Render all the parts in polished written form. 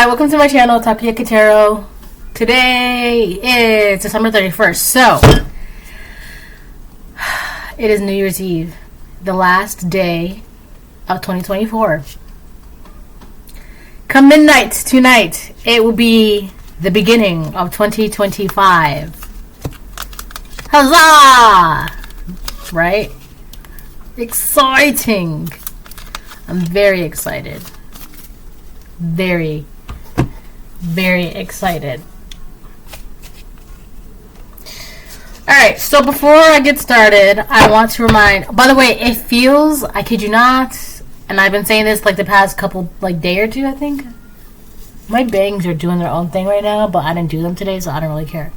Hi, welcome to my channel, Takuya Kitaro. Today is December 31st, so it is New Year's Eve, the last day of 2024. Come midnight tonight, it will be the beginning of 2025. Huzzah! Right? Exciting! I'm very excited. Very excited. Alright, so before I get started, I want to remind, by the way, it feels, I kid you not, and I've been saying this like the past couple, like day or two, I think. My bangs are doing their own thing right now, but I didn't do them today, so I don't really care.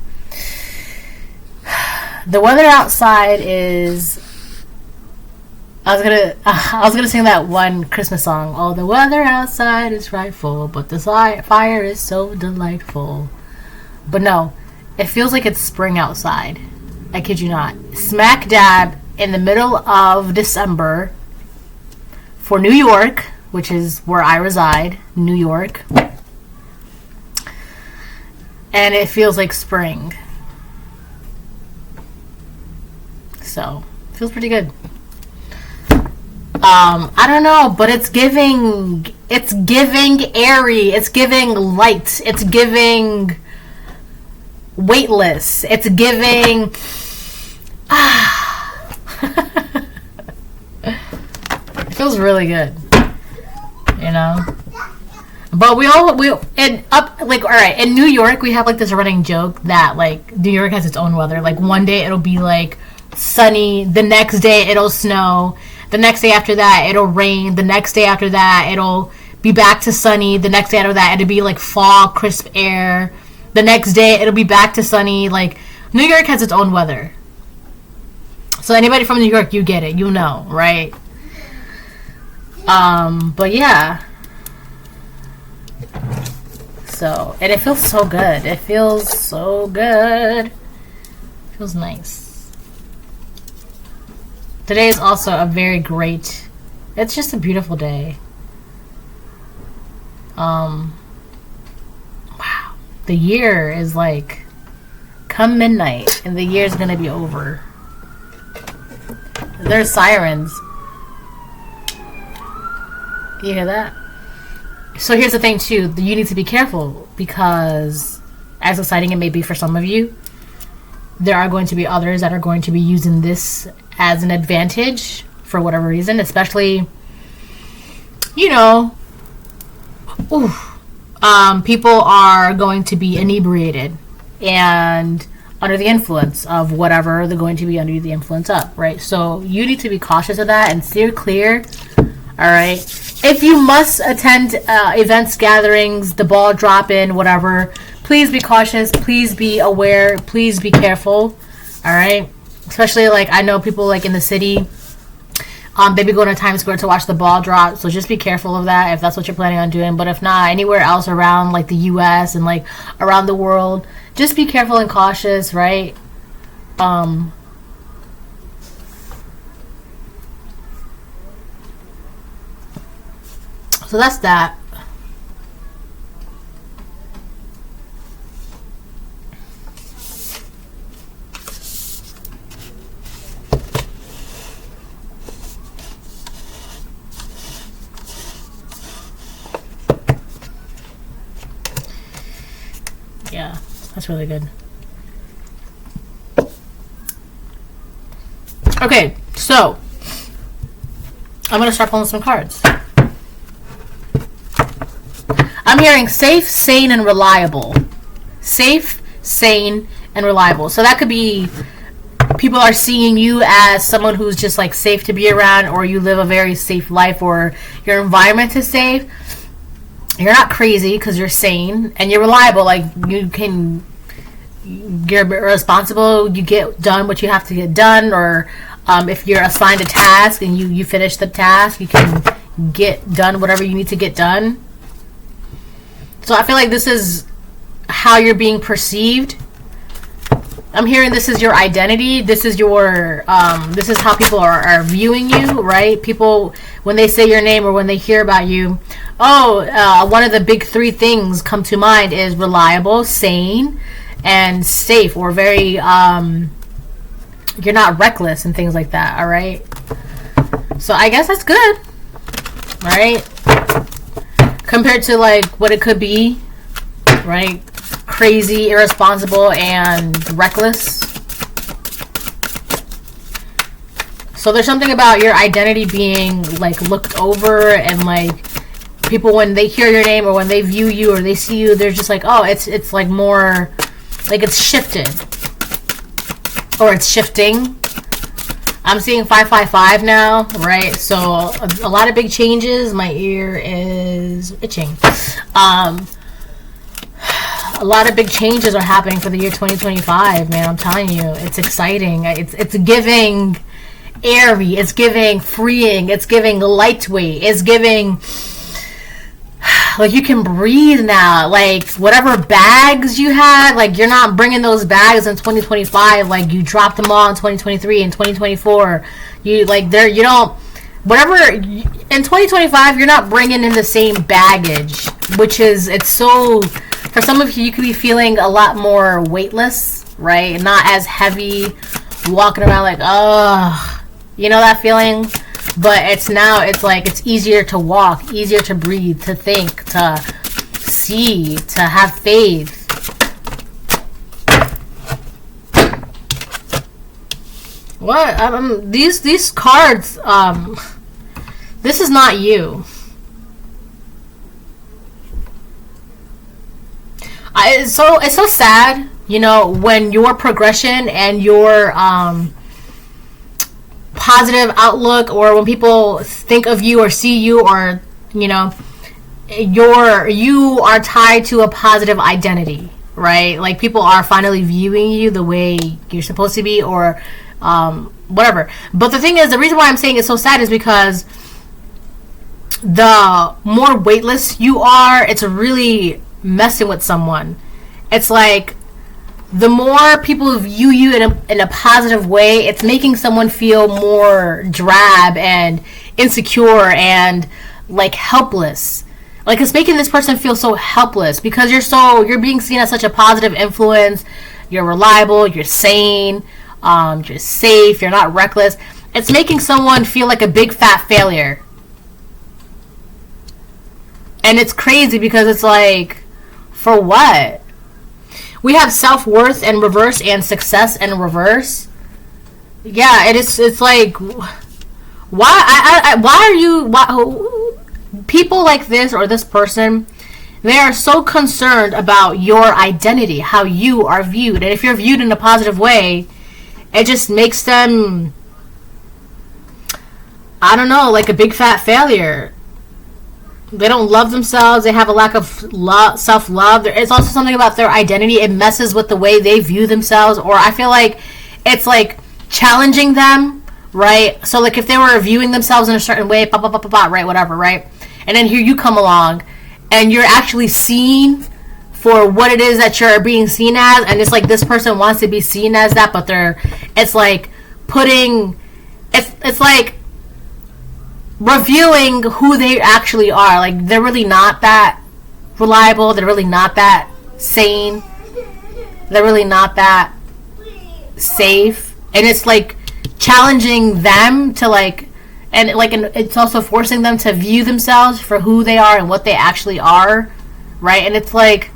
The weather outside is, I was gonna sing that one Christmas song. Oh, the weather outside is frightful, but the fire is so delightful. But no, it feels like it's spring outside. I kid you not. Smack dab in the middle of December for New York, which is where I reside, New York. And it feels like spring. So, it feels pretty good. I don't know, but it's giving airy, it's giving light, it's giving weightless, it's giving, it feels really good, you know, but alright, in New York, we have like this running joke that like, New York has its own weather, like one day it'll be like sunny, the next day it'll snow, the next day after that, it'll rain. The next day after that, it'll be back to sunny. The next day after that, it'll be like fall, crisp air. The next day, it'll be back to sunny. Like, New York has its own weather. So anybody from New York, you get it. You know, right? But yeah. So, and it feels so good. It feels so good. It feels nice. Today is also a very great, it's just a beautiful day. Wow. The year is like, come midnight, and the year's gonna be over. There's sirens. You hear that? So here's the thing too, you need to be careful, because as exciting it may be for some of you, there are going to be others that are going to be using this as an advantage for whatever reason, especially, you know, people are going to be inebriated and under the influence of whatever they're going to be under the influence of, right? So you need to be cautious of that and steer clear, all right? If you must attend events, gatherings, the ball drop in, whatever, please be cautious, please be aware, please be careful, all right? Especially, like, I know people, like, in the city, they be going to Times Square to watch the ball drop, so just be careful of that if that's what you're planning on doing. But if not, anywhere else around, like, the U.S. and, like, around the world, just be careful and cautious, right? So that's that. Yeah, that's really good. Okay, so I'm gonna start pulling some cards. I'm hearing safe, sane, and reliable. Safe, sane, and reliable. So that could be people are seeing you as someone who's just like safe to be around, or you live a very safe life, or your environment is safe. You're not crazy because you're sane and you're reliable. Like, you're responsible. You get done what you have to get done, or if you're assigned a task and you finish the task, you can get done whatever you need to get done. So I feel like this is how you're being perceived. I'm hearing this is your identity. This is your this is how people are viewing you, right? People, when they say your name or when they hear about you, One of the big three things come to mind is reliable, sane, and safe, or very, you're not reckless and things like that, all right? So I guess that's good, all right? Compared to, like, what it could be, right? Crazy, irresponsible, and reckless. So there's something about your identity being, like, looked over, and, like, people, when they hear your name or when they view you or they see you, they're just like, oh, it's like more, like, it's shifted. Or it's shifting. I'm seeing 555 now, right? So a lot of big changes. My ear is itching. A lot of big changes are happening for the year 2025, man. I'm telling you, it's exciting. It's giving airy. It's giving freeing. It's giving lightweight. It's giving, like, you can breathe now. Like, whatever bags you had, like, you're not bringing those bags in 2025. Like, you dropped them all in 2023 and 2024. You, like, you don't, whatever, in 2025, you're not bringing in the same baggage, which is, it's so, for some of you could be feeling a lot more weightless, right? Not as heavy, walking around like, oh, you know that feeling? But it's like it's easier to walk, easier to breathe, to think, to see, to have faith. What? These cards, this is not you. It's so sad, you know, when your progression and your positive outlook, or when people think of you or see you, or, you know, you are tied to a positive identity, right? Like, people are finally viewing you the way you're supposed to be, or whatever. But the thing is, the reason why I'm saying it's so sad is because the more weightless you are, it's really messing with someone. It's like, the more people view you in a positive way, it's making someone feel more drab and insecure and, like, helpless. Like, it's making this person feel so helpless because you're being seen as such a positive influence. You're reliable, you're sane, you're safe, you're not reckless. It's making someone feel like a big fat failure. And it's crazy because it's like, for what? We have self-worth in reverse and success in reverse. Yeah, it's like, why are you, people like this, or this person, they are so concerned about your identity, how you are viewed. And if you're viewed in a positive way, it just makes them, I don't know, like a big fat failure. They don't love themselves. They have a lack of self-love. It's also something about their identity. It messes with the way they view themselves. Or I feel like it's like challenging them, right? So, like, if they were viewing themselves in a certain way, right, whatever, right? And then here you come along, and you're actually seen for what it is that you're being seen as. And it's like this person wants to be seen as that, but it's like it's like revealing who they actually are. Like, they're really not that reliable, they're really not that sane, they're really not that safe. And it's like challenging them to, like, and it's also forcing them to view themselves for who they are and what they actually are, right? And it's like,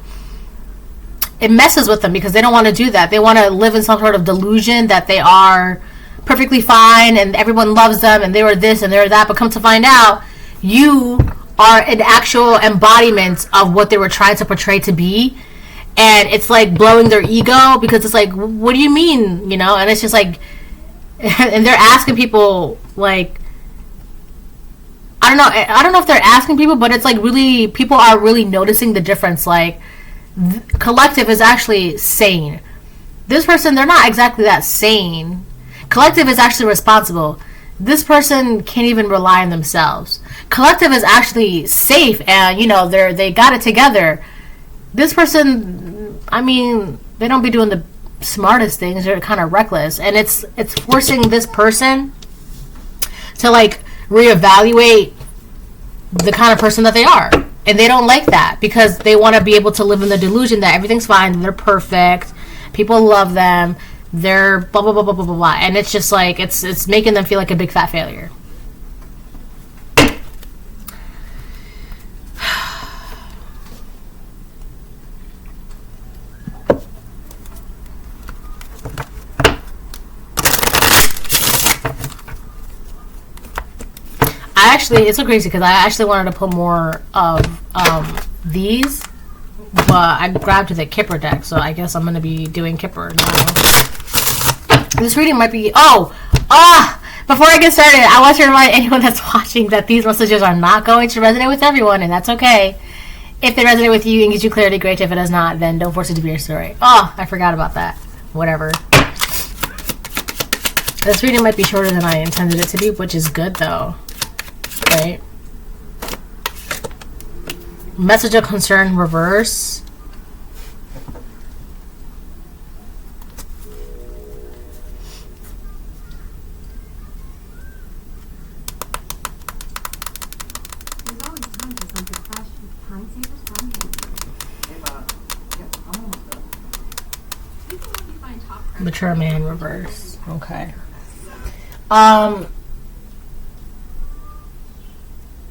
it messes with them because they don't want to do that. They want to live in some sort of delusion that they are perfectly fine and everyone loves them and they were this and they were that, but come to find out, you are an actual embodiment of what they were trying to portray to be. And it's like blowing their ego because it's like, what do you mean, you know? And it's just like, and they're asking people, like, I don't know if they're asking people, but it's like, really, people are really noticing the difference. Like, collective is actually sane. This person, they're not exactly that sane. Collective is actually responsible. This person can't even rely on themselves. Collective is actually safe, and, you know, they got it together. This person, I mean, they don't be doing the smartest things. They're kind of reckless, and it's forcing this person to, like, reevaluate the kind of person that they are. And they don't like that because they want to be able to live in the delusion that everything's fine, they're perfect, people love them, they're blah blah blah blah blah blah blah. And it's just like it's making them feel like a big fat failure. It's so crazy because I actually wanted to put more of these, but I grabbed the Kipper deck, so I guess I'm going to be doing Kipper now. This reading might be... before I get started, I want to remind anyone that's watching that these messages are not going to resonate with everyone, and that's okay. If they resonate with you and gives you clarity, great. If it does not, then don't force it to be your story. Oh, I forgot about that. Whatever. This reading might be shorter than I intended it to be, which is good, though. Right? Message of concern reverse. Mature man reverse. Okay.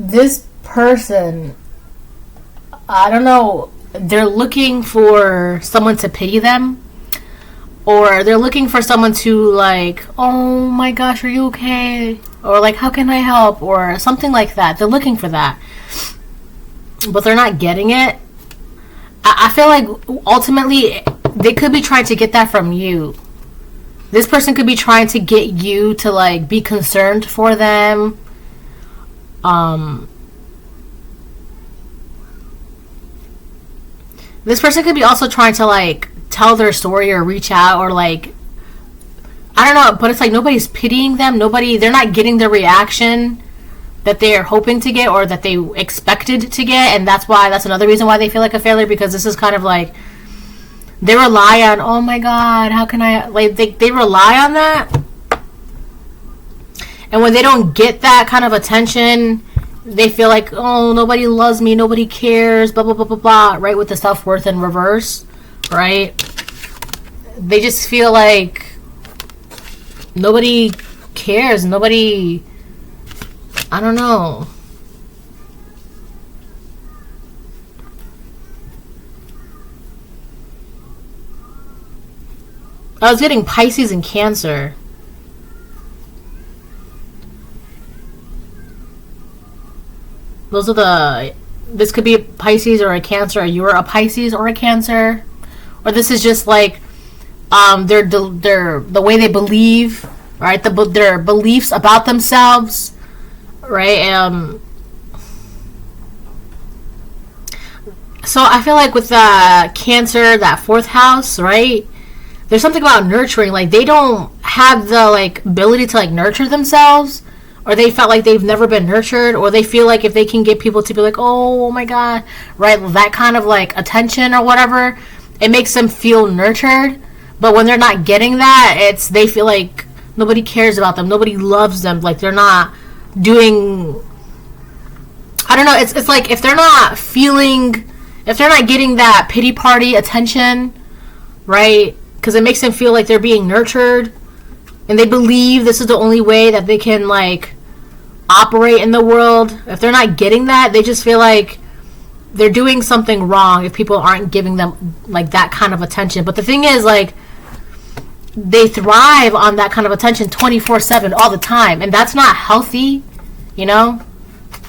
This person, I don't know, they're looking for someone to pity them, or they're looking for someone to like, oh my gosh, are you okay? Or like, how can I help? Or something like that. They're looking for that, but they're not getting it. I feel like ultimately they could be trying to get that from you. This person could be trying to get you to like be concerned for them. This person could be also trying to like tell their story or reach out or like, I don't know, but it's like nobody's pitying them. They're not getting the reaction that they're hoping to get or that they expected to get, and that's another reason why they feel like a failure, because this is kind of like they rely on, oh my god, how can I, like they rely on that. And when they don't get that kind of attention, they feel like, oh, nobody loves me, nobody cares, blah, blah, blah, blah, blah, right? With the self-worth in reverse, right? They just feel like nobody cares, nobody, I don't know. I was getting Pisces and Cancer. Those are this could be a Pisces or a Cancer, or you're a Pisces or a Cancer. Or this is just like the way they believe, right? Their beliefs about themselves, right? So I feel like with the Cancer, that 4th house, right? There's something about nurturing. Like they don't have the like ability to like nurture themselves. Or they felt like they've never been nurtured, or they feel like if they can get people to be like, oh my god, right, that kind of like attention or whatever, it makes them feel nurtured. But when they're not getting that, they feel like nobody cares about them, nobody loves them, like they're not doing, I don't know, it's like if they're not getting that pity party attention, right, because it makes them feel like they're being nurtured, and they believe this is the only way that they can like operate in the world. If they're not getting that, they just feel like they're doing something wrong if people aren't giving them like that kind of attention. But the thing is, like, they thrive on that kind of attention 24/7 all the time, and that's not healthy, you know.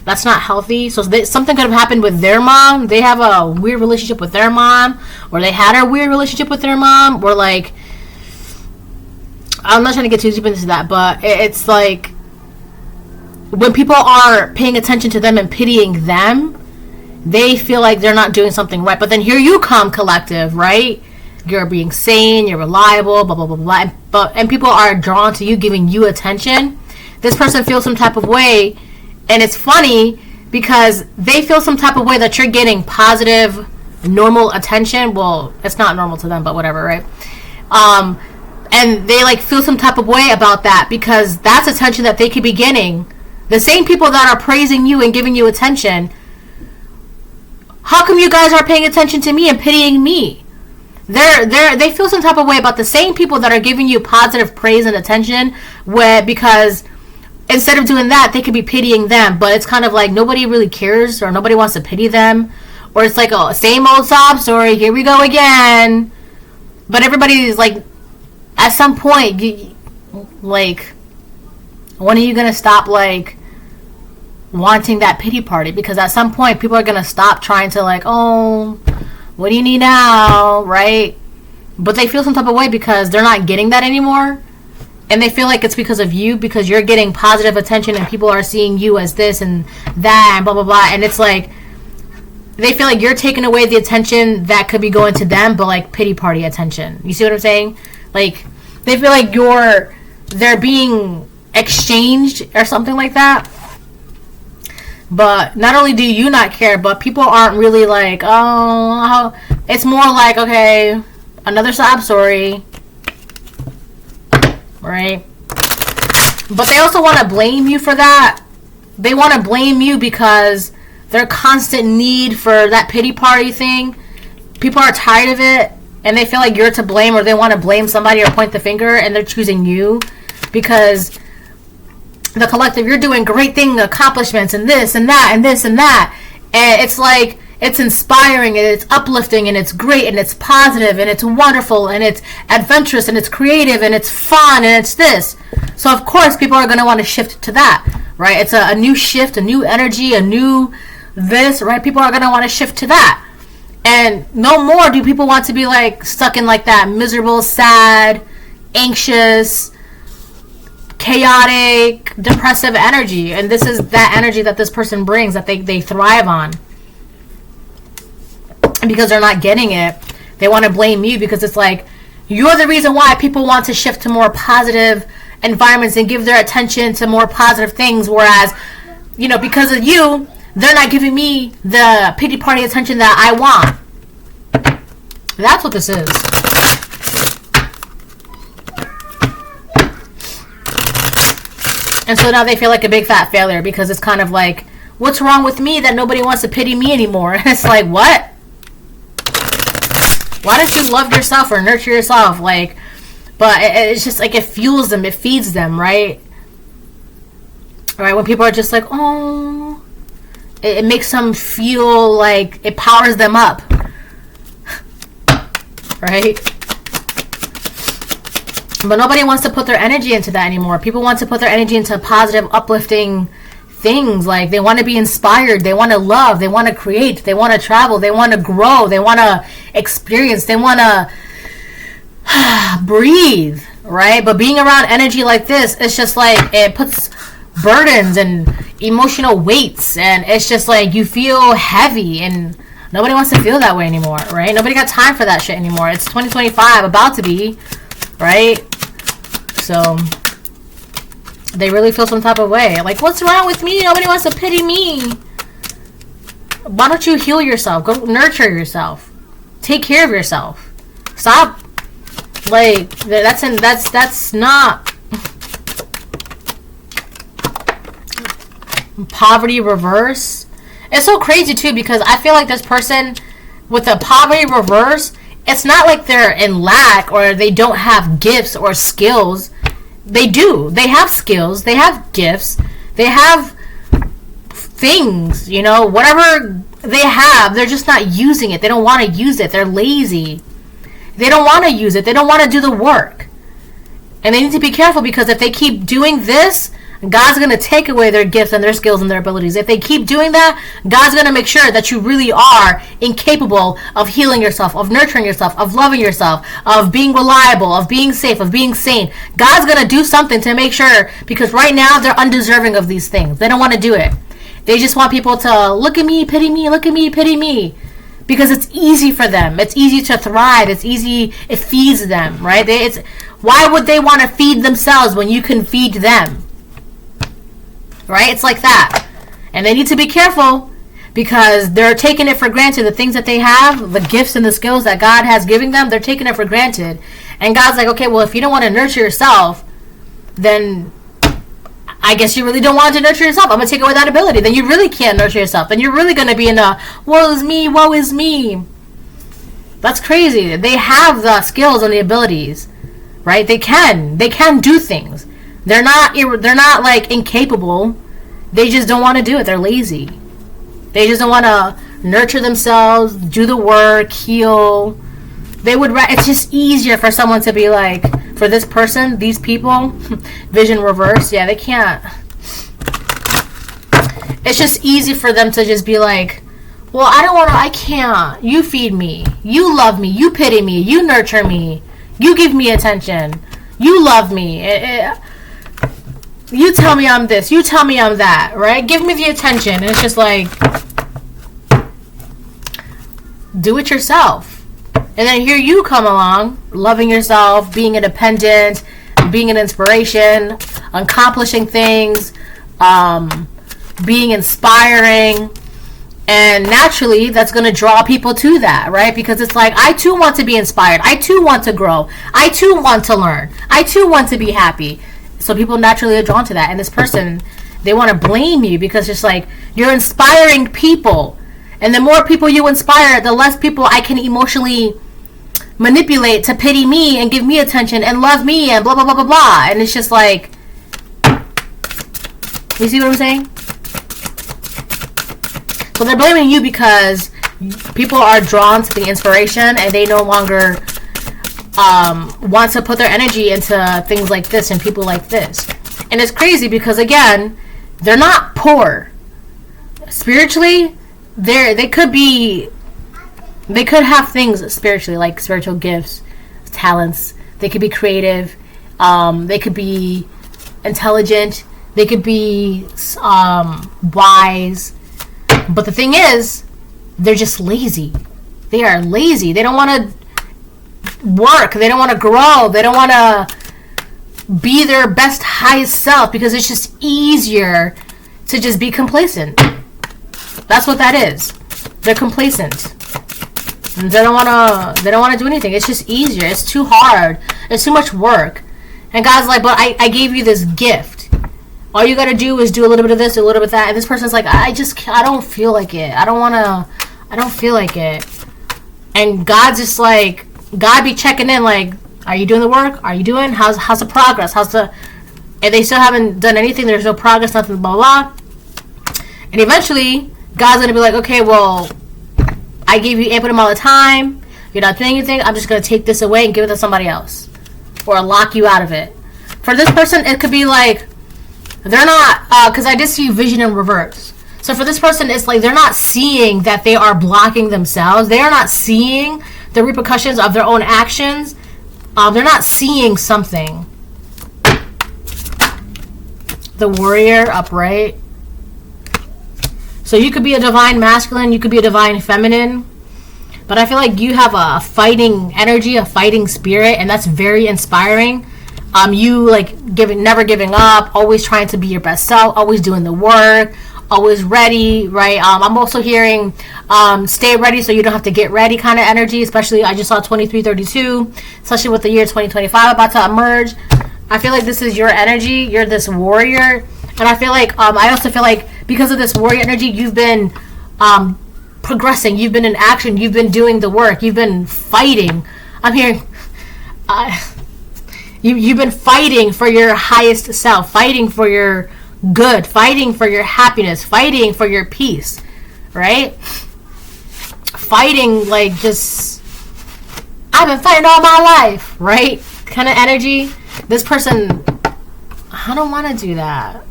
That's not healthy. So something could have happened with their mom. They have a weird relationship with their mom, or they had a weird relationship with their mom, or like, I'm not trying to get too deep into that, but it's like when people are paying attention to them and pitying them, they feel like they're not doing something right. But then here you come, collective, right? You're being sane, you're reliable, blah, blah, blah, blah. And people are drawn to you, giving you attention. This person feels some type of way, and it's funny because they feel some type of way that you're getting positive, normal attention. Well, it's not normal to them, but whatever, right? And they like feel some type of way about that because that's attention that they could be getting The same people that are praising you and giving you attention, how come you guys are paying attention to me and pitying me? They feel some type of way about the same people that are giving you positive praise and attention, because instead of doing that, they could be pitying them. But it's kind of like nobody really cares, or nobody wants to pity them, or it's like a same old sob story. Here we go again. But everybody's like, at some point, like, when are you gonna stop like wanting that pity party? Because at some point, people are gonna stop trying to like, oh, what do you need now, right? But they feel some type of way because they're not getting that anymore. And they feel like it's because of you, because you're getting positive attention and people are seeing you as this and that and blah, blah, blah. And it's like, they feel like you're taking away the attention that could be going to them, but like pity party attention. You see what I'm saying? Like, they feel like they're being exchanged or something like that. But not only do you not care, but people aren't really like, oh, it's more like, okay, another sob story, right? But they also want to blame you for that. They want to blame you because their constant need for that pity party thing, people are tired of it, and they feel like you're to blame, or they want to blame somebody or point the finger, and they're choosing you because the collective, you're doing great thing accomplishments and this and that and this and that, and it's like, it's inspiring and it's uplifting and it's great and it's positive and it's wonderful and it's adventurous and it's creative and it's fun and it's this. So of course people are going to want to shift to that, right? It's a new shift, a new energy, a new this, right? People are going to want to shift to that. And no more do people want to be like stuck in like that miserable, sad, anxious, chaotic, depressive energy. And this is that energy that this person brings, that they thrive on. And because they're not getting it, they want to blame you, because it's like, you're the reason why people want to shift to more positive environments and give their attention to more positive things, whereas, you know, because of you, they're not giving me the pity party attention that I want. That's what this is. And so now they feel like a big fat failure, because it's kind of like, what's wrong with me that nobody wants to pity me anymore? And it's like, what? Why don't you love yourself or nurture yourself? Like, but it's just like, it fuels them, it feeds them, right? Right? When people are just like, oh, it makes them feel like it powers them up, right? But nobody wants to put their energy into that anymore. People want to put their energy into positive, uplifting things. Like, they want to be inspired, they want to love, they want to create, they want to travel, they want to grow, they want to experience, they want to breathe, right? But being around energy like this, it's just like, it puts burdens and emotional weights, and it's just like, you feel heavy, and nobody wants to feel that way anymore, right? Nobody got time for that shit anymore. It's 2025, about to be, right? So they really feel some type of way, like, what's wrong with me? Nobody wants to pity me. Why don't you heal yourself? Go nurture yourself, take care of yourself. Stop, like, that's not poverty reverse. It's so crazy too, because I feel like this person with the poverty reverse, it's not like they're in lack or they don't have gifts or skills. They do. They have skills. They have gifts. They have things, you know, whatever they have, they're just not using it. They don't want to use it. They're lazy. They don't want to use it. They don't want to do the work. And they need to be careful, because if they keep doing this, God's going to take away their gifts and their skills and their abilities. If they keep doing that, God's going to make sure that you really are incapable of healing yourself, of nurturing yourself, of loving yourself, of being reliable, of being safe, of being sane. God's going to do something to make sure, because right now they're undeserving of these things. They don't want to do it. They just want people to look at me, pity me, look at me, pity me. Because it's easy for them. It's easy to thrive. It's easy. It feeds them, right? Why would they want to feed themselves when you can feed them? Right? It's like that. And they need to be careful, because they're taking it for granted. The things that they have, the gifts and the skills that God has given them, they're taking it for granted. And God's like, okay, well, if you don't want to nurture yourself, then I guess you really don't want to nurture yourself. I'm going to take away that ability. Then you really can't nurture yourself. Then you're really going to be in a, woe is me, woe is me. That's crazy. They have the skills and the abilities, right? They can do things. They're not like incapable. They just don't want to do it. They're lazy. They just don't want to nurture themselves, do the work, heal. It's just easier for someone to be like, for this person, these people, vision reverse, yeah, they can't. It's just easy for them to just be like, well, I can't. You feed me. You love me. You pity me. You nurture me. You give me attention. You love me. You tell me I'm this. You tell me I'm that, right? Give me the attention. And it's just like, do it yourself. And then here you come along, loving yourself, being independent, being an inspiration, accomplishing things, being inspiring. And naturally, that's going to draw people to that, right? Because it's like, I too want to be inspired. I too want to grow. I too want to learn. I too want to be happy. So people naturally are drawn to that. And this person, they want to blame you because just like, you're inspiring people. And the more people you inspire, the less people I can emotionally manipulate to pity me and give me attention and love me and blah, blah, blah, blah, blah. And it's just like, you see what I'm saying? So they're blaming you because people are drawn to the inspiration and they no longer want to put their energy into things like this and people like this. And it's crazy because, again, they're not poor. Spiritually, they could have things spiritually, like spiritual gifts, talents. They could be creative. They could be intelligent. They could be wise. But the thing is, they're just lazy. They are lazy. They don't want to work. They don't want to grow. They don't want to be their best, highest self because it's just easier to just be complacent. That's what that is. They're complacent. They don't want to do anything. It's just easier. It's too hard. It's too much work. And God's like, but I gave you this gift. All you gotta do is do a little bit of this, a little bit of that. And this person's like, I don't feel like it. I don't feel like it. And God's just like, God be checking in like, are you doing the work? Are you doing? How's the progress? And they still haven't done anything. There's no progress, nothing, blah, blah. And eventually, God's gonna be like, okay, well, I gave you ample amount of time. You're not doing anything. I'm just gonna take this away and give it to somebody else. Or lock you out of it. For this person, it could be like, they're not, because I did see vision in reverse. So for this person, it's like they're not seeing that they are blocking themselves. They are not seeing the repercussions of their own actions. They're not seeing something. The warrior upright. So you could be a divine masculine. You could be a divine feminine. But I feel like you have a fighting energy, a fighting spirit, and that's very inspiring. You like never giving up, always trying to be your best self, always doing the work, always ready, right? I'm also hearing stay ready so you don't have to get ready kind of energy, especially I just saw 2332, especially with the year 2025 about to emerge. I feel like this is your energy. You're this warrior. And I feel like, I also feel like because of this warrior energy, you've been progressing. You've been in action. You've been doing the work. You've been fighting. I'm hearing... You've been fighting for your highest self, fighting for your good, fighting for your happiness, fighting for your peace, right? Fighting like just, I've been fighting all my life, right? Kind of energy. This person, I don't want to do that.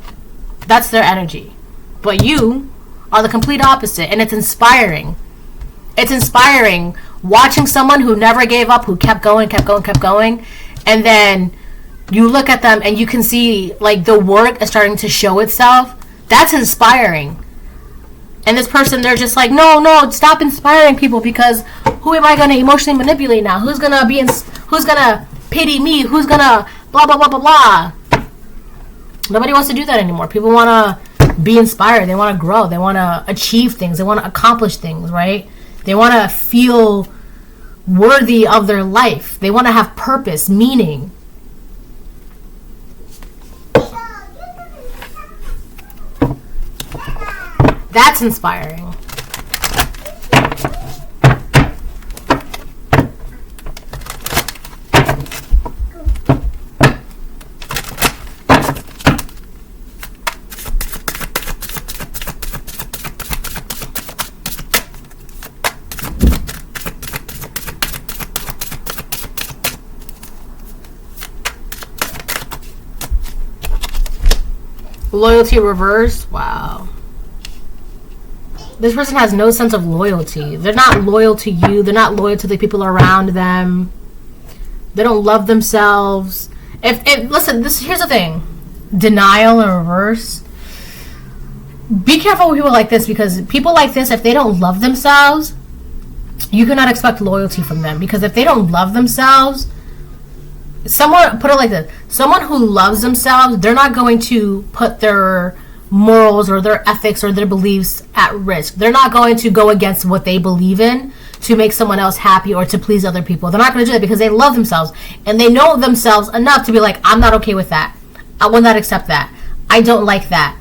That's their energy. But you are the complete opposite, and it's inspiring. It's inspiring watching someone who never gave up, who kept going, and then you look at them and you can see like the work is starting to show itself. That's inspiring. And this person, they're just like, no, stop inspiring people because who am I going to emotionally manipulate now? Who's going to pity me? Who's going to blah, blah, blah, blah, blah. Nobody wants to do that anymore. People want to be inspired. They want to grow. They want to achieve things. They want to accomplish things, right? They want to feel worthy of their life. They want to have purpose, meaning. That's inspiring. Loyalty reversed. Wow. This person has no sense of loyalty. They're not loyal to you. They're not loyal to the people around them. They don't love themselves. Listen, here's the thing. Denial in reverse. Be careful with people like this, because people like this, if they don't love themselves, you cannot expect loyalty from them. Because if they don't love themselves, put it like this. Someone who loves themselves, they're not going to put their morals or their ethics or their beliefs at risk. They're not going to go against what they believe in to make someone else happy or to please other people. They're not going to do that because they love themselves and they know themselves enough to be like, I'm not okay with that. I will not accept that. I don't like that.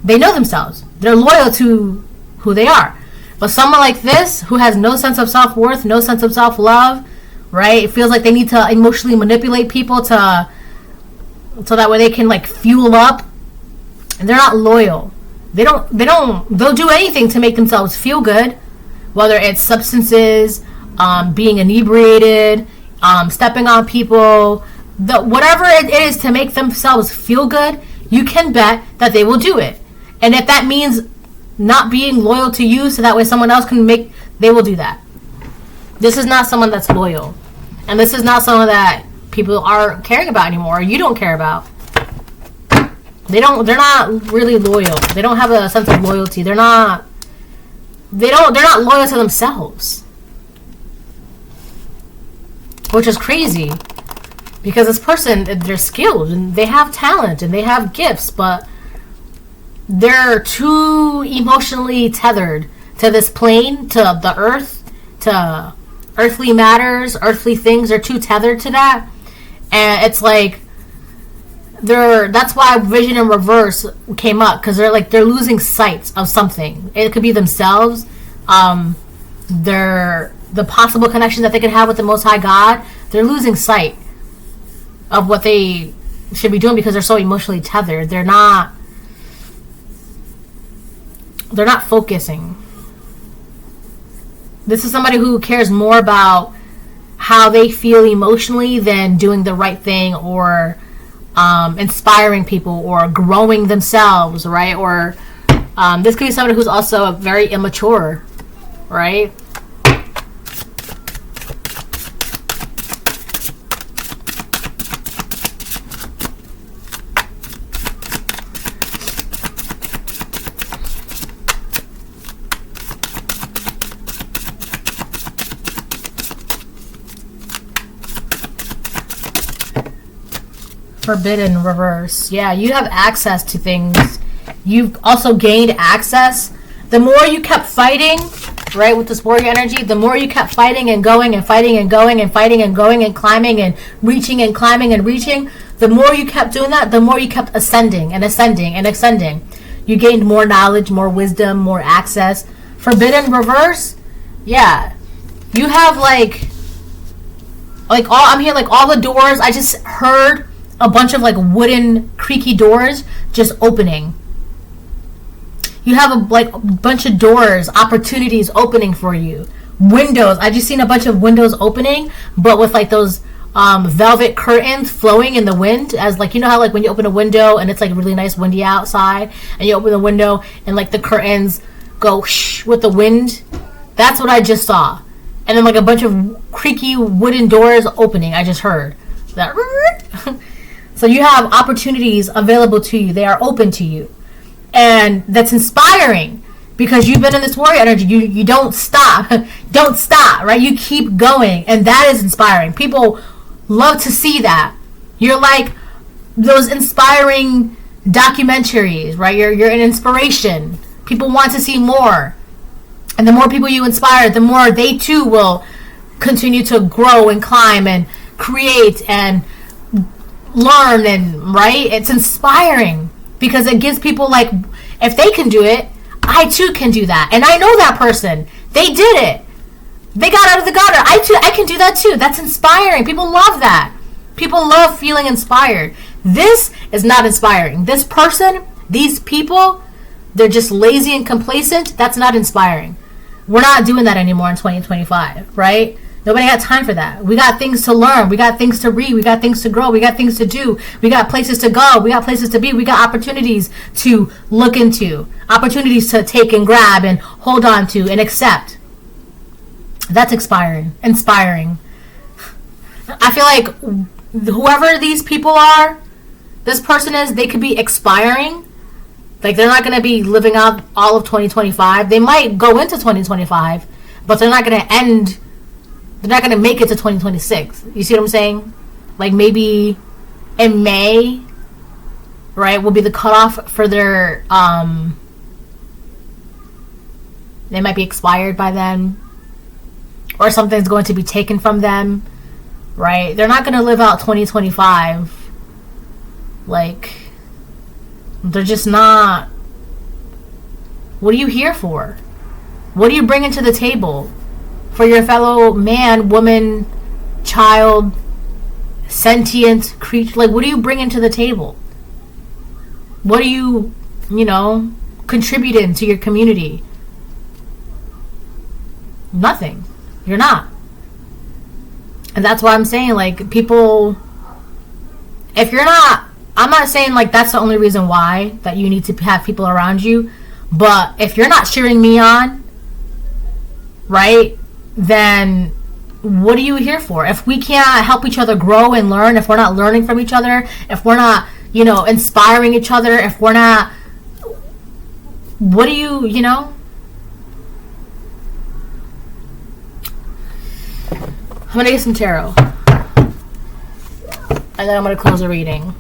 They know themselves. They're loyal to who they are. But someone like this, who has no sense of self-worth, no sense of self-love, right? It feels like they need to emotionally manipulate people so that way they can like fuel up. And they're not loyal. They'll do anything to make themselves feel good, whether it's substances, being inebriated, stepping on people, whatever it is to make themselves feel good, you can bet that they will do it. And if that means not being loyal to you so that way someone else they will do that. This is not someone that's loyal. And this is not someone that people are caring about anymore, or you don't care about. They're not really loyal. They don't have a sense of loyalty. They're not loyal to themselves. Which is crazy. Because this person, they're skilled and they have talent and they have gifts, but they're too emotionally tethered to this plane, to the earth, to earthly matters, earthly things. They're too tethered to that. And it's like that's why vision in reverse came up, because they're losing sight of something. It could be themselves, the possible connection that they could have with the Most High God. They're losing sight of what they should be doing because they're so emotionally tethered. They're not focusing. This is somebody who cares more about how they feel emotionally than doing the right thing, or inspiring people, or growing themselves, right? Or this could be somebody who's also very immature, right? Forbidden reverse. Yeah, you have access to things. You've also gained access. The more you kept fighting, right, with this warrior energy, the more you kept fighting and going and fighting and going and fighting and going and climbing and reaching and climbing and reaching, the more you kept doing that, the more you kept ascending and ascending and ascending. You gained more knowledge, more wisdom, more access. Forbidden reverse, yeah. You have all the doors. I just heard a bunch of wooden creaky doors just opening. You have a bunch of doors, opportunities opening for you. Windows. I just seen a bunch of windows opening, but with those velvet curtains flowing in the wind, as you know how when you open a window and it's really nice windy outside, and you open the window and the curtains go shh with the wind. That's what I just saw. And then a bunch of creaky wooden doors opening. I just heard that. So you have opportunities available to you. They are open to you. And that's inspiring because you've been in this warrior energy. You don't stop. Don't stop, right? You keep going. And that is inspiring. People love to see that. You're like those inspiring documentaries, right? You're an inspiration. People want to see more. And the more people you inspire, the more they too will continue to grow and climb and create and learn, and right, it's inspiring because it gives people if they can do it, I too can do that. And I know that person. They did it. They got out of the gutter. I can do that too. That's inspiring. People love that. People love feeling inspired. This is not inspiring. This person, these people, they're just lazy and complacent. That's not inspiring. We're not doing that anymore in 2025, right? Nobody got time for that. We got things to learn. We got things to read. We got things to grow. We got things to do. We got places to go. We got places to be. We got opportunities to look into. Opportunities to take and grab and hold on to and accept. That's inspiring. I feel like whoever these people are, this person is, they could be expiring. Like, they're not going to be living out all of 2025. They might go into 2025, but they're not going to end. They're not going to make it to 2026. You see what I'm saying? Like, maybe in May, right, will be the cutoff for their, they might be expired by then. Or something's going to be taken from them, right? They're not going to live out 2025. Like, they're just not. What are you here for? What are you bringing to the table for your fellow man, woman, child, sentient creature? Like, what are you bringing to the table? What are you, contributing to your community? Nothing. You're not. And that's why I'm saying, like, people, if you're not, I'm not saying, like, that's the only reason why that you need to have people around you, but if you're not cheering me on, right, then what are you here for? If we can't help each other grow and learn, if we're not learning from each other, if we're not, inspiring each other, if we're not, what do you, I'm going to get some tarot. And then I'm going to close the reading.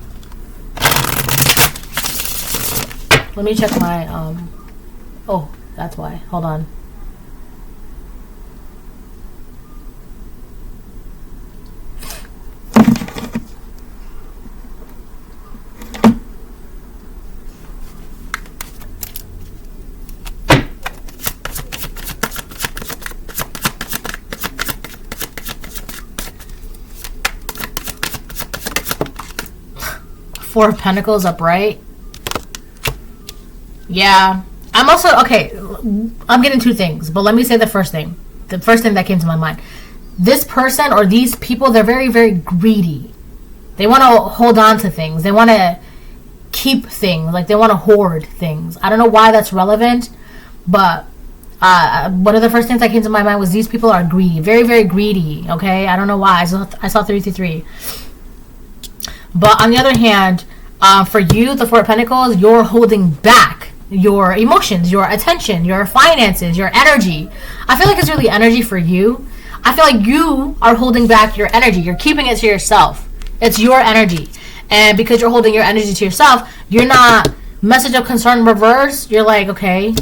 Let me check my, oh, that's why. Hold on. Four of Pentacles upright. Yeah. I'm also, okay, I'm getting two things, but let me say the first thing. The first thing that came to my mind. This person or these people, they're very, very greedy. They want to hold on to things. They want to keep things. Like, they want to hoard things. I don't know why that's relevant, but one of the first things that came to my mind was these people are greedy. Very, very greedy, okay? I don't know why. I saw 333. But on the other hand, for you, the Four of Pentacles, you're holding back your emotions, your attention, your finances, your energy. I feel like it's really energy for you. I feel like you are holding back your energy. You're keeping it to yourself. It's your energy. And because you're holding your energy to yourself, you're not message of concern reverse. You're like, okay.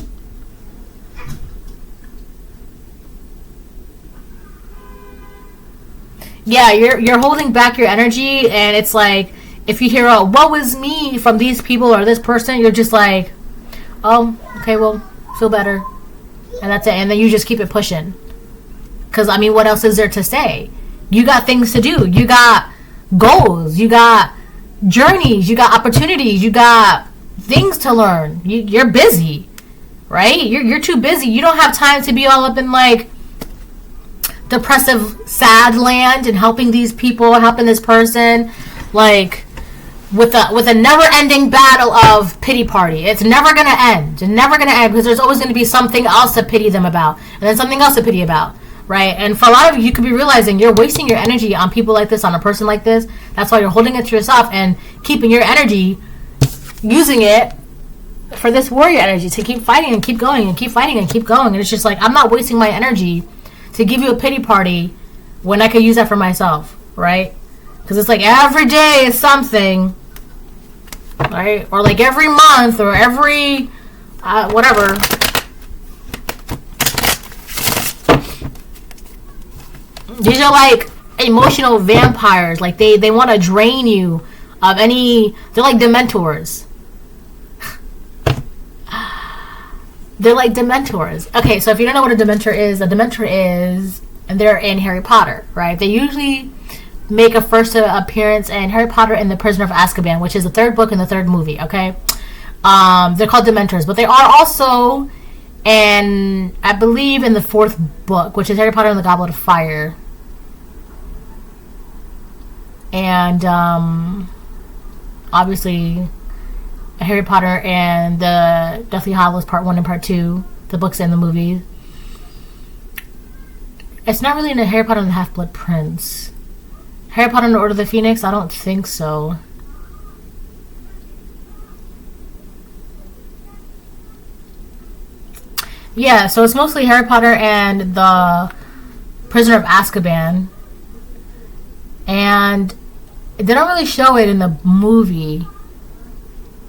Yeah, you're holding back your energy, and it's like, if you hear a "woe is me" from these people or this person, you're just like, oh, okay, well, feel better, and that's it. And then you just keep it pushing, because I mean, what else is there to say? You got things to do. You got goals. You got journeys. You got opportunities. You got things to learn. You're busy, right? You're too busy. You don't have time to be all up in like depressive sad land and helping these people, helping this person, like with a never-ending battle of pity party. It's never gonna end. It's never gonna end, because there's always gonna be something else to pity them about, and then something else to pity about, right? And for a lot of you could be realizing you're wasting your energy on people like this, on a person like this. That's why you're holding it to yourself and keeping your energy, using it for this warrior energy to keep fighting and keep going and keep fighting and keep going. And it's just like, I'm not wasting my energy to give you a pity party when I could use that for myself, right? Because it's like every day is something, right? Or like every month or every whatever. These are like emotional vampires. Like they want to drain you of any. They're like dementors. They're like Dementors. Okay, so if you don't know what a Dementor is, and they're in Harry Potter, right? They usually make a first appearance in Harry Potter and the Prisoner of Azkaban, which is the third book and the third movie, okay? They're called Dementors, but they are also in, I believe, in the fourth book, which is Harry Potter and the Goblet of Fire. And, obviously, Harry Potter and the Deathly Hallows Part 1 and Part 2, the books and the movies. It's not really in the Harry Potter and the Half-Blood Prince. Harry Potter and the Order of the Phoenix? I don't think so. Yeah, so it's mostly Harry Potter and the Prisoner of Azkaban. And they don't really show it in the movie.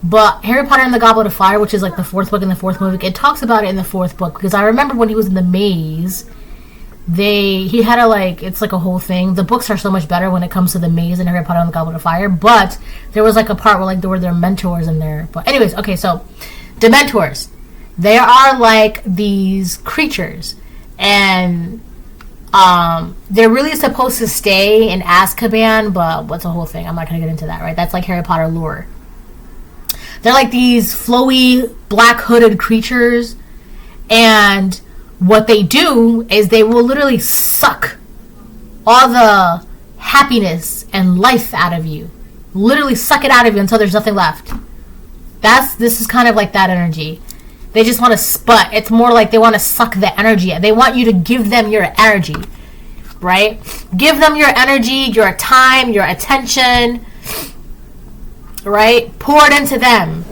But Harry Potter and the Goblet of Fire, which is like the fourth book and the fourth movie, it talks about it in the fourth book. Because I remember when he was in the maze, he had it's like a whole thing. The books are so much better when it comes to the maze in Harry Potter and the Goblet of Fire. But there was like a part where like there were their mentors in there. But anyways, okay, so Dementors. They are like these creatures. And they're really supposed to stay in Azkaban, but what's the whole thing? I'm not going to get into that, right? That's like Harry Potter lore. They're like these flowy, black hooded creatures. And what they do is they will literally suck all the happiness and life out of you. Literally suck it out of you until there's nothing left. This is kind of like that energy. They just want to sput. It's more like they want to suck the energy. They want you to give them your energy, right? Give them your energy, your time, your attention, right? Pour it into them.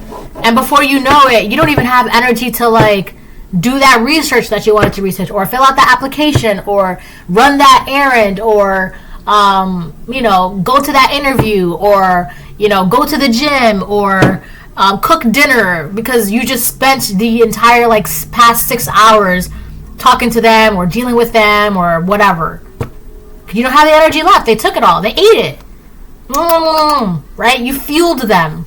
And before you know it, you don't even have energy to like do that research that you wanted to research, or fill out that application, or run that errand, or go to that interview, or go to the gym, or cook dinner, because you just spent the entire past 6 hours talking to them or dealing with them or whatever. You don't have the energy left. They took it all. They ate it. Right? You fueled them.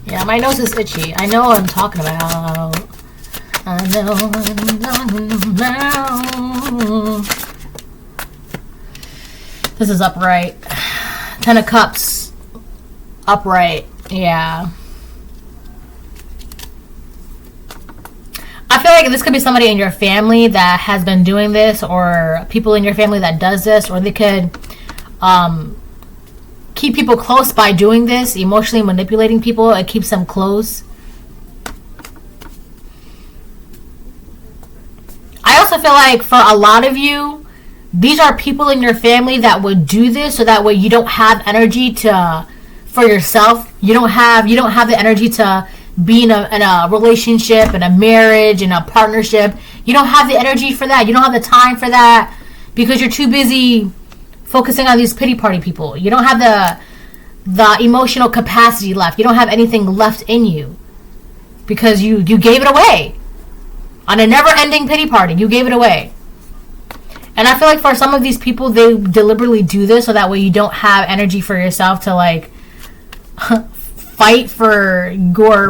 Yeah, my nose is itchy. I know what I'm talking about. I know. This is upright. 10 of Cups. Upright. Yeah. I feel like this could be somebody in your family that has been doing this, or people in your family that does this, or they could keep people close by doing this, emotionally manipulating people. It keeps them close. I also feel like for a lot of you, these are people in your family that would do this so that way you don't have energy for yourself. You don't have the energy to be in a relationship, in a marriage, in a partnership. You don't have the energy for that. You don't have the time for that because you're too busy focusing on these pity party people. You don't have the emotional capacity left. You don't have anything left in you because you gave it away on a never-ending pity party. You gave it away. And I feel like for some of these people, they deliberately do this so that way you don't have energy for yourself to fight for your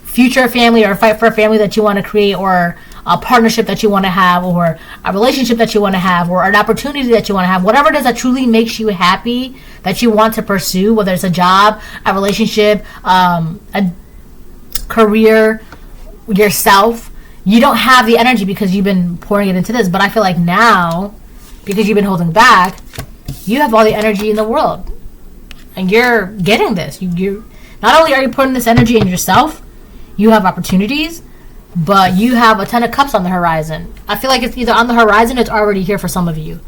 future family, or fight for a family that you want to create, or a partnership that you want to have, or a relationship that you want to have, or an opportunity that you want to have. Whatever it is that truly makes you happy, that you want to pursue, whether it's a job, a relationship, a career, yourself, you don't have the energy because you've been pouring it into this. But I feel like now, because you've been holding back, you have all the energy in the world. And you're getting this. You not only are you putting this energy in yourself, you have opportunities, but you have a 10 of Cups on the horizon. I feel like it's either on the horizon or it's already here for some of you.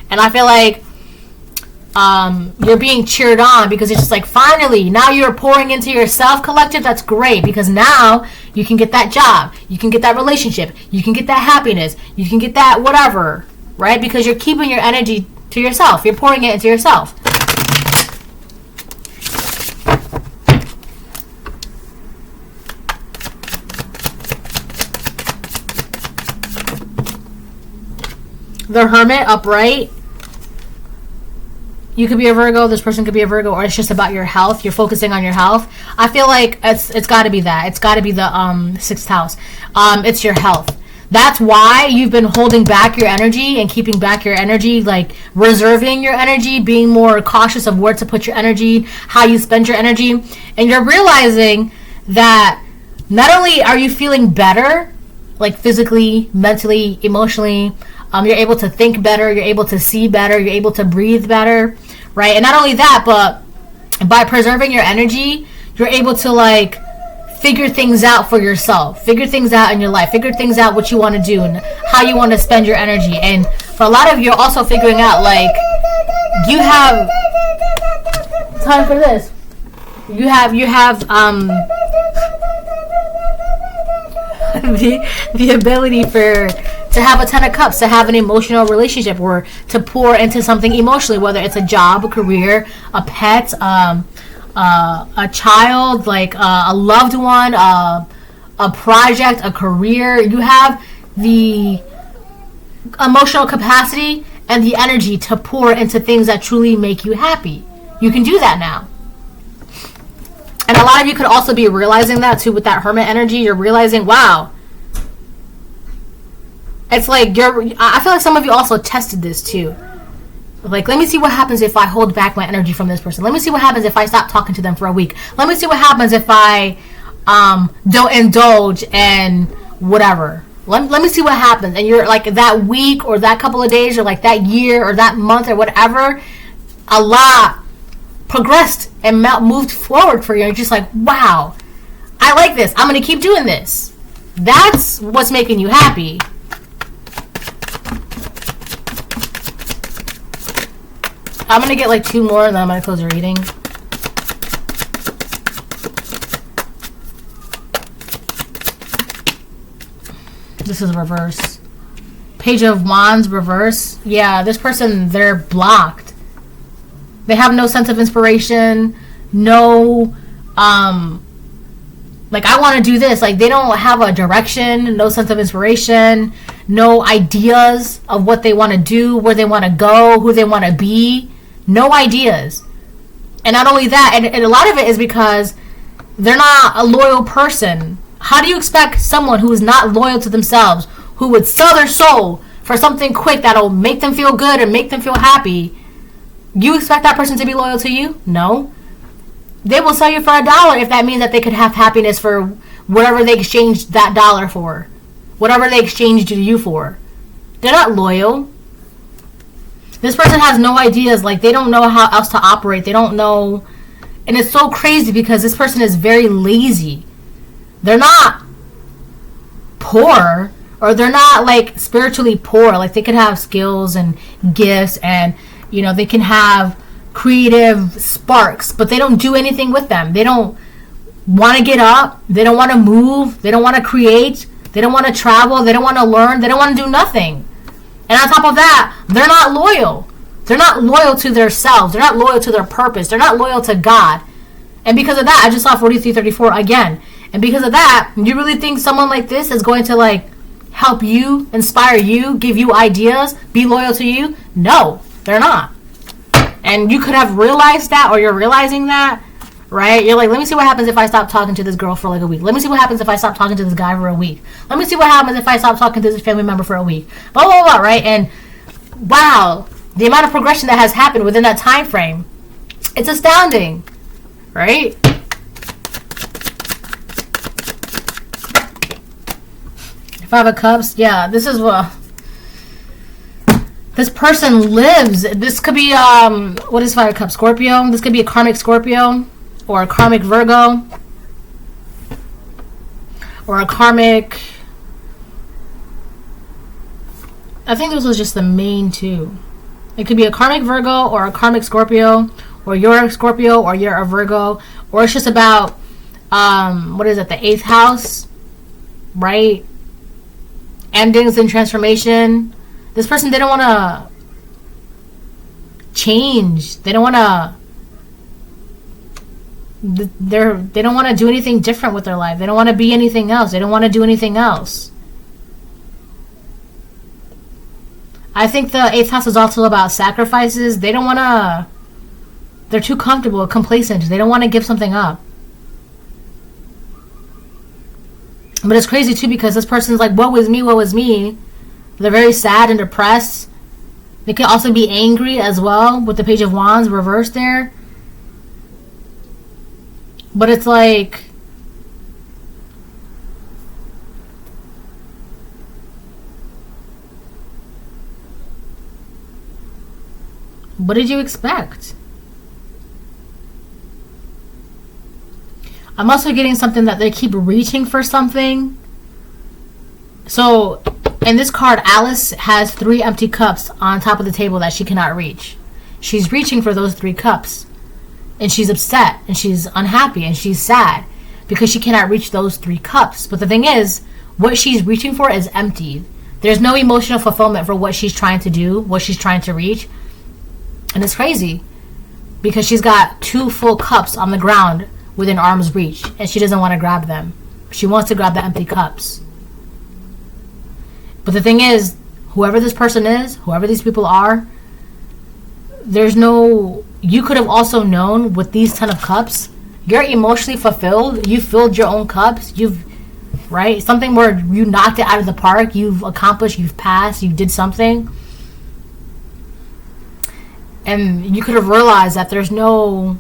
And I feel like you're being cheered on because it's just like, finally, now you're pouring into yourself, collective. That's great, because now you can get that job. You can get that relationship. You can get that happiness. You can get that whatever, right? Because you're keeping your energy to yourself. You're pouring it into yourself. the Hermit upright. You could be a Virgo, this person could be a Virgo, or it's just about your health. You're focusing on your health. I feel like it's got to be that. It's got to be the 6th house. It's your health. That's why you've been holding back your energy and keeping back your energy, like reserving your energy, being more cautious of where to put your energy, how you spend your energy. And you're realizing that not only are you feeling better, like physically, mentally, emotionally, you're able to think better, you're able to see better, you're able to breathe better, right? And not only that, but by preserving your energy, you're able to like figure things out for yourself, figure things out in your life, figure things out what you want to do and how you want to spend your energy. And for a lot of you, you're also figuring out like you have time for this. You have the ability to have a 10 of cups, to have an emotional relationship or to pour into something emotionally, whether it's a job, a career, a pet, a child, like a loved one, a project, a career. You have the emotional capacity and the energy to pour into things that truly make you happy. You can do that now. And a lot of you could also be realizing that too with that Hermit energy. You're realizing, wow. It's like I feel like some of you also tested this too. Like, let me see what happens if I hold back my energy from this person. Let me see what happens if I stop talking to them for a week. Let me see what happens if I don't indulge and whatever. Let me see what happens. And you're like that week or that couple of days or like that year or that month or whatever, a lot progressed and moved forward for you. You're just like, wow, I like this. I'm going to keep doing this. That's what's making you happy. I'm going to get like 2 more and then I'm going to close the reading. This is reverse. Page of Wands reverse. Yeah, this person, they're blocked. They have no sense of inspiration. No, like, I want to do this. Like, they don't have a direction, no sense of inspiration, no ideas of what they want to do, where they want to go, who they want to be. No ideas. And not only that, and a lot of it is because they're not a loyal person. How do you expect someone who is not loyal to themselves, who would sell their soul for something quick that'll make them feel good and make them feel happy, you expect that person to be loyal to you? No. They will sell you for $1 if that means that they could have happiness for whatever they exchanged that dollar for. Whatever they exchanged you for. They're not loyal. This person has no ideas. Like, they don't know how else to operate. They don't know. And it's so crazy because this person is very lazy. They're not poor, or they're not like spiritually poor. Like, they could have skills and gifts and, you know, they can have creative sparks, but they don't do anything with them. They don't want to get up. They don't want to move. They don't want to create. They don't want to travel. They don't want to learn. They don't want to do nothing. And on top of that, they're not loyal. They're not loyal to themselves. They're not loyal to their purpose. They're not loyal to God. And because of that, I just saw 4334 again. And because of that, you really think someone like this is going to like help you, inspire you, give you ideas, be loyal to you? No, they're not. And you could have realized that, or you're realizing that, right? You're like, let me see what happens if I stop talking to this girl for like a week. Let me see what happens if I stop talking to this guy for a week. Let me see what happens if I stop talking to this family member for a week. Blah, blah, blah, right? And wow, the amount of progression that has happened within that time frame, it's astounding, right? Five of Cups, yeah, this is what this person lives. This could be, what is Five of Cups? Scorpio. This could be a karmic Scorpio, or a karmic Virgo, or a karmic, I think this was just the main two. It could be a karmic Virgo, or a karmic Scorpio, or you're a Scorpio, or you're a Virgo, or it's just about, what is it, the 8th house, right? Endings and transformation. This person, they don't want to change. They don't want to. They don't want to do anything different with their life. They don't want to be anything else. They don't want to do anything else. I think the 8th house is also about sacrifices. They don't want to... They're too comfortable, complacent. They don't want to give something up. But it's crazy, too, because this person's like, what was me, what was me? They're very sad and depressed. They could also be angry as well, with the Page of Wands reversed there. But it's like... What did you expect? I'm also getting something that they keep reaching for something. So, in this card, Alice has 3 empty cups on top of the table that she cannot reach. She's reaching for those 3 cups. And she's upset, and she's unhappy, and she's sad because she cannot reach those 3 cups. But the thing is, what she's reaching for is empty. There's no emotional fulfillment for what she's trying to do, what she's trying to reach. And it's crazy because she's got 2 full cups on the ground within arm's reach, and she doesn't want to grab them. She wants to grab the empty cups. But the thing is, whoever this person is, whoever these people are, there's no... You could have also known with these 10 of cups, you're emotionally fulfilled. You filled your own cups. You've... Right? Something where you knocked it out of the park. You've accomplished. You've passed. You did something. And you could have realized that there's no...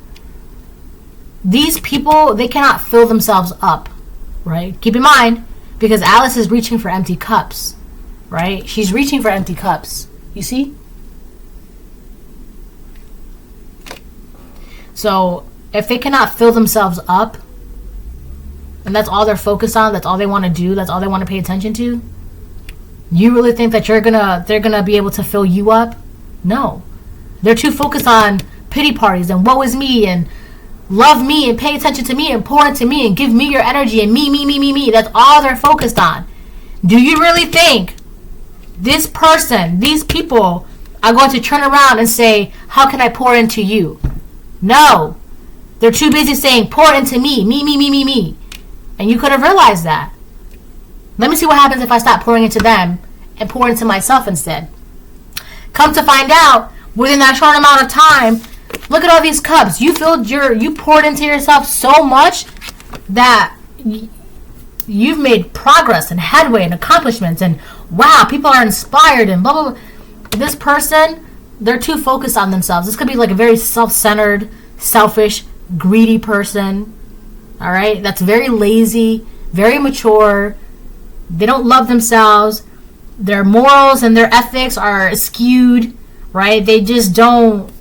These people, they cannot fill themselves up, right? Keep in mind, because Alice is reaching for empty cups, right? She's reaching for empty cups. You see? So, if they cannot fill themselves up, and that's all they're focused on, that's all they want to do, that's all they want to pay attention to, you really think that they're gonna be able to fill you up? No. They're too focused on pity parties and woe is me and love me and pay attention to me and pour into me and give me your energy and me. That's all they're focused on. Do you really think this person, these people, are going to turn around and say, how can I pour into you? No. They're too busy saying, pour into me. Me. And you could have realized that. Let me see what happens if I stop pouring into them and pour into myself instead. Come to find out, within that short amount of time, look at all these cups. You poured into yourself so much that you've made progress and headway and accomplishments, and wow, people are inspired and blah, blah, blah. This person, they're too focused on themselves. This could be like a very self-centered, selfish, greedy person. All right? That's very lazy, very mature. They don't love themselves. Their morals and their ethics are skewed, right? They just don't...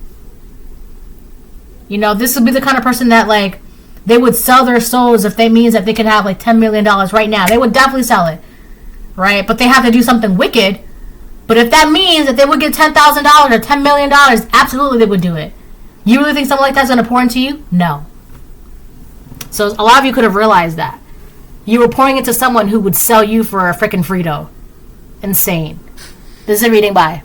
You know, this would be the kind of person that, like, they would sell their souls if that means that they can have, like, $10 million right now. They would definitely sell it, right? But they have to do something wicked. But if that means that they would get $10,000 or $10 million, absolutely they would do it. You really think someone like that's going to pour into you? No. So a lot of you could have realized that. You were pouring into someone who would sell you for a freaking Frito. Insane. This is a reading. Bye.